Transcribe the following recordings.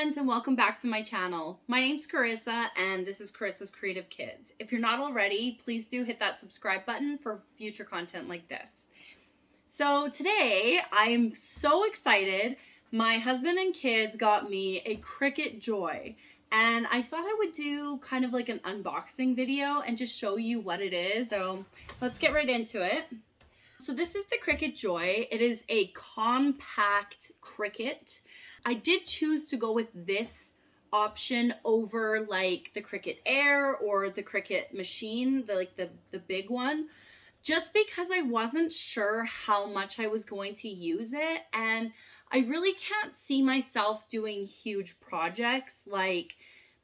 friends, and welcome back to my channel. My name's Carissa and this is Carissa's Creative Kids. If you're not already, please do hit that subscribe button for future content like this. So today I'm so excited. My husband and kids got me a Cricut Joy and I thought I would do kind of like an unboxing video and just show you what it is. So let's get right into it. So this is the Cricut Joy. It is a compact Cricut. I did choose to go with this option over like the Cricut Air or the Cricut Machine, the big one, just because I wasn't sure how much I was going to use it. And I really can't see myself doing huge projects like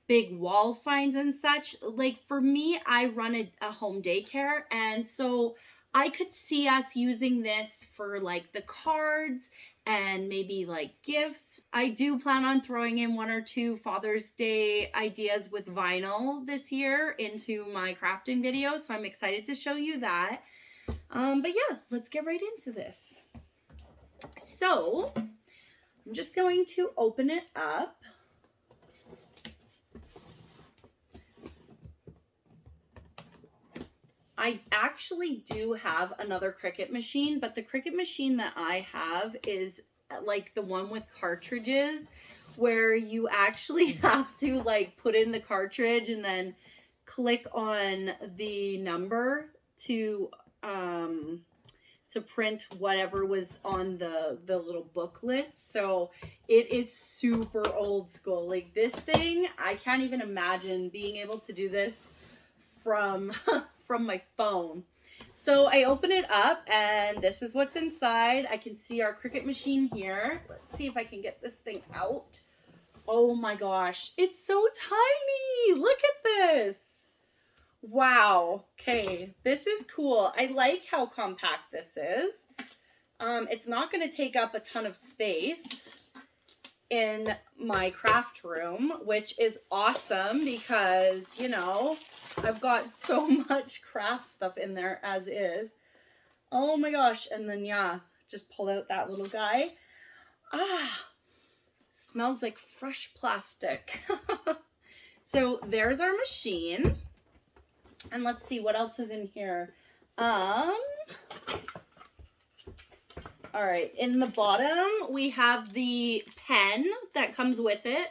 big wall signs and such. Like for me, I run a home daycare, and so I could see us using this for like the cards and maybe like gifts. I do plan on throwing in one or two Father's Day ideas with vinyl this year into my crafting videos, so I'm excited to show you that. But yeah, let's get right into this. So I'm just going to open it up. I actually do have another Cricut machine, but the Cricut machine that I have is like the one with cartridges where you actually have to like put in the cartridge and then click on the number to print whatever was on the little booklet. So it is super old school. Like this thing, I can't even imagine being able to do this from my phone. So I open it up and this is what's inside. I can see our Cricut machine here. Let's see if I can get this thing out. Oh my gosh, it's so tiny. Look at this. Wow. Okay, this is cool. I like how compact this is. It's not going to take up a ton of space in my craft room, which is awesome because, you know, I've got so much craft stuff in there as is. Oh my gosh. And then, yeah, just pull out that little guy. Smells like fresh plastic. So there's our machine. And let's see what else is in here. All right, in the bottom, we have the pen that comes with it.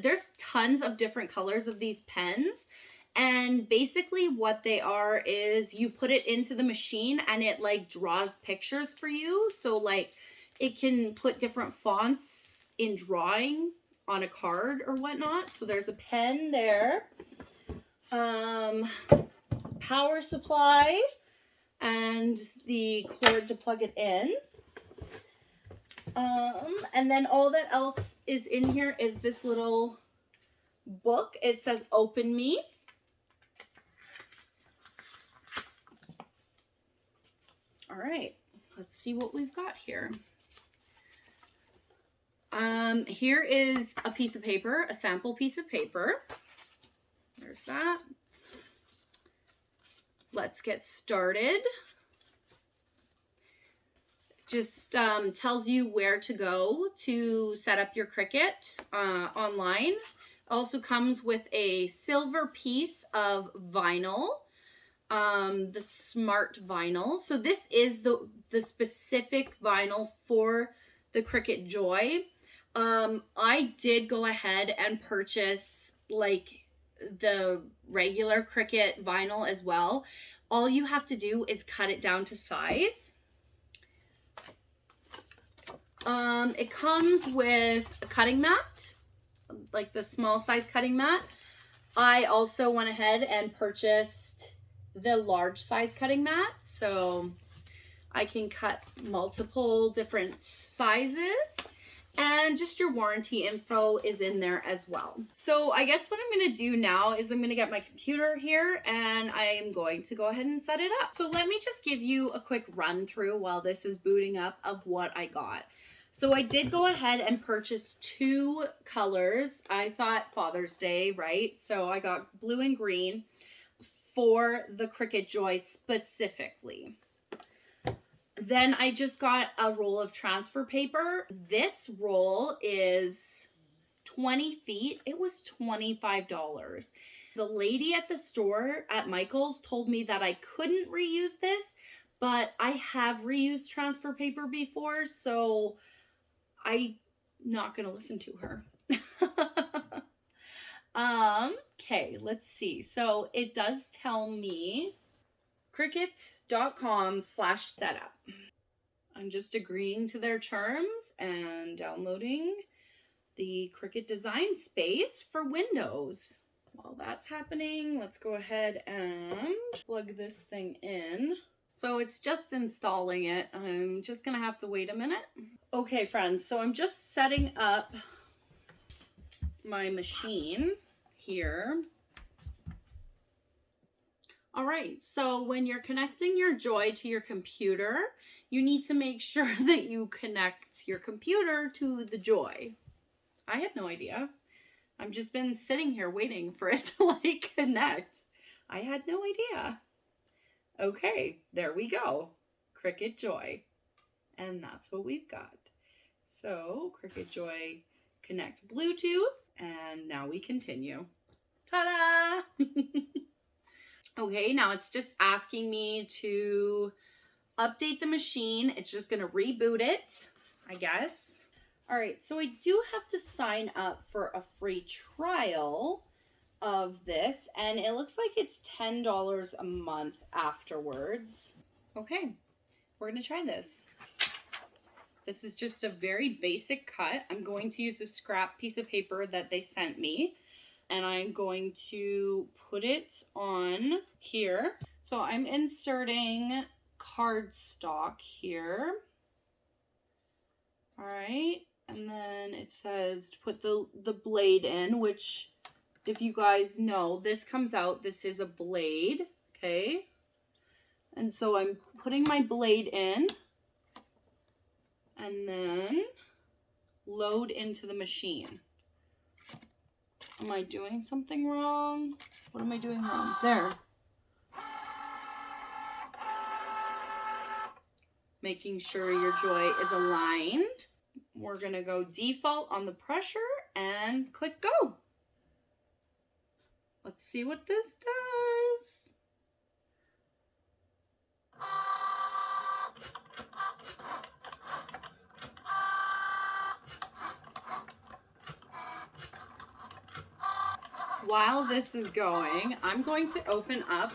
There's tons of different colors of these pens. And basically what they are is you put it into the machine and it like draws pictures for you. So like it can put different fonts in drawing on a card or whatnot. So there's a pen there. Power supply and the cord to plug it in. And then all that else is in here is this little book. It says Open Me. All right, let's see what we've got here. Here is a piece of paper, a sample piece of paper. There's that. Let's get started. Just tells you where to go to set up your Cricut online. Also comes with a silver piece of vinyl, the smart vinyl. So this is the specific vinyl for the Cricut Joy. I did go ahead and purchase like the regular Cricut vinyl as well. All you have to do is cut it down to size. It comes with a cutting mat, like the small size cutting mat. I also went ahead and purchased the large size cutting mat, so I can cut multiple different sizes. And just your warranty info is in there as well. So I guess what I'm going to do now is I'm going to get my computer here and I am going to go ahead and set it up. So let me just give you a quick run through while this is booting up of what I got. So I did go ahead and purchase two colors. I thought Father's Day, right? So I got blue and green for the Cricut Joy specifically. Then I just got a roll of transfer paper. This roll is 20 feet, it was $25. The lady at the store at Michael's told me that I couldn't reuse this, but I have reused transfer paper before, so I'm not gonna listen to her. Okay, let's see. So it does tell me Cricut.com/setup. I'm just agreeing to their terms and downloading the Cricut design space for Windows. While that's happening, let's go ahead and plug this thing in. So it's just installing it. I'm just gonna have to wait a minute. Okay, friends, so I'm just setting up my machine here. All right, so when you're connecting your Joy to your computer, you need to make sure that you connect your computer to the Joy. I had no idea. I've just been sitting here waiting for it to like connect. I had no idea. Okay, there we go. Cricut Joy. And that's what we've got. So Cricut Joy connect Bluetooth, and now we continue. Ta-da! Okay, now it's just asking me to update the machine. It's just gonna reboot it, I guess. All right, so I do have to sign up for a free trial of this, and it looks like it's $10 a month afterwards. Okay, we're gonna try this. This is just a very basic cut. I'm going to use the scrap piece of paper that they sent me, and I'm going to put it on here. So I'm inserting cardstock here. All right, and then it says put the blade in, which if you guys know, this comes out, this is a blade, okay? And so I'm putting my blade in and then load into the machine. Am I doing something wrong? What am I doing wrong? There. Making sure your Joy is aligned. We're gonna go default on the pressure and click go. Let's see what this does. While this is going, I'm going to open up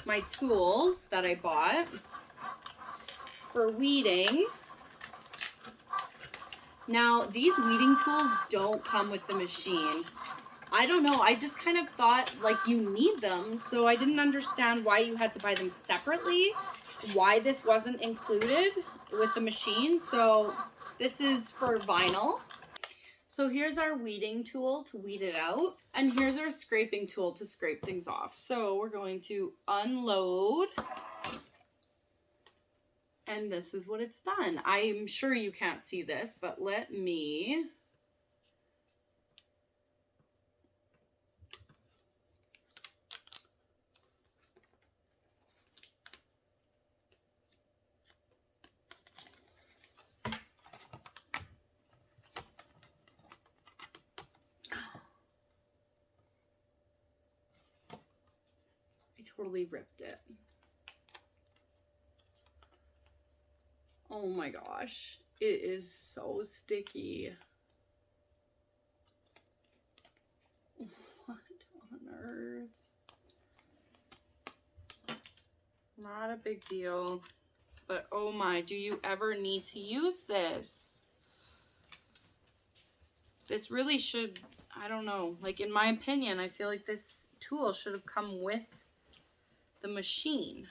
my tools that I bought for weeding. Now, these weeding tools don't come with the machine. I don't know, I just kind of thought like you need them, so I didn't understand why you had to buy them separately, why this wasn't included with the machine. So this is for vinyl. So here's our weeding tool to weed it out, and here's our scraping tool to scrape things off. So we're going to unload, and this is what it's done. I'm sure you can't see this, but let me totally ripped it. Oh my gosh, it is so sticky. What on earth? Not a big deal, but oh my, do you ever need to use this? This really should, I don't know, like in my opinion, I feel like this tool should have come with the machine.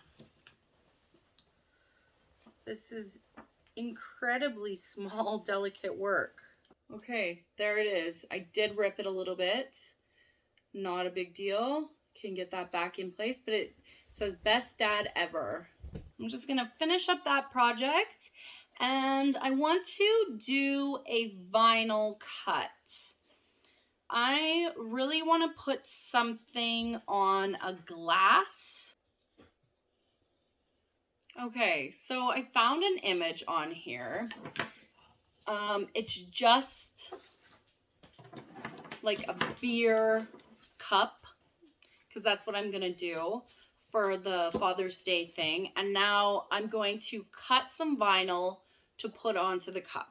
This is incredibly small, delicate work. Okay, there it is. I did rip it a little bit. Not a big deal. Can get that back in place, but it says best dad ever. I'm just gonna finish up that project, and I want to do a vinyl cut. I really want to put something on a glass. Okay, so I found an image on here. It's just like a beer cup, because that's what I'm going to do for the Father's Day thing. And now I'm going to cut some vinyl to put onto the cup.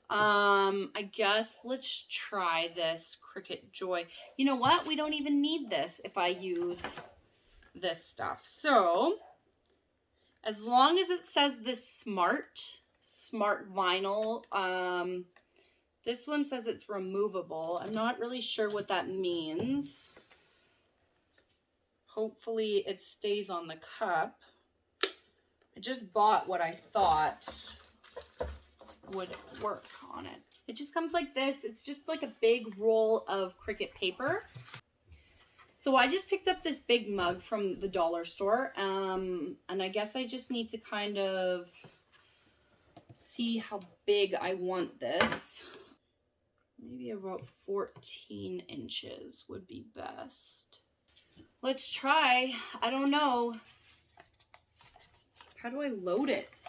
I guess let's try this Cricut Joy. You know what? We don't even need this if I use this stuff. So as long as it says this smart vinyl, this one says it's removable. I'm not really sure what that means. Hopefully it stays on the cup. I just bought what I thought would work on it. It just comes like this. It's just like a big roll of Cricut paper. So I just picked up this big mug from the dollar store, and I guess I just need to kind of see how big I want this. Maybe about 14 inches would be best. Let's try. I don't know. How do I load it?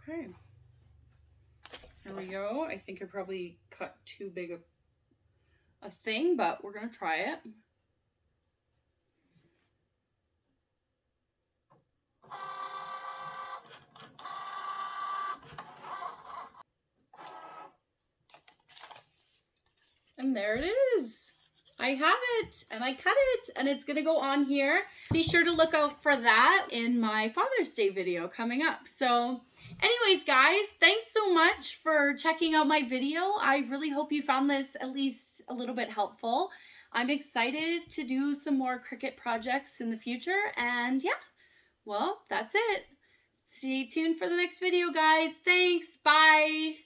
Okay. There we go. I think I probably cut too big a thing, but we're going to try it. And there it is. I have it, and I cut it, and it's gonna go on here. Be sure to look out for that in my Father's Day video coming up. So anyways, guys, thanks so much for checking out my video. I really hope you found this at least a little bit helpful. I'm excited to do some more Cricut projects in the future, and yeah, well, that's it. Stay tuned for the next video, guys. Thanks. Bye.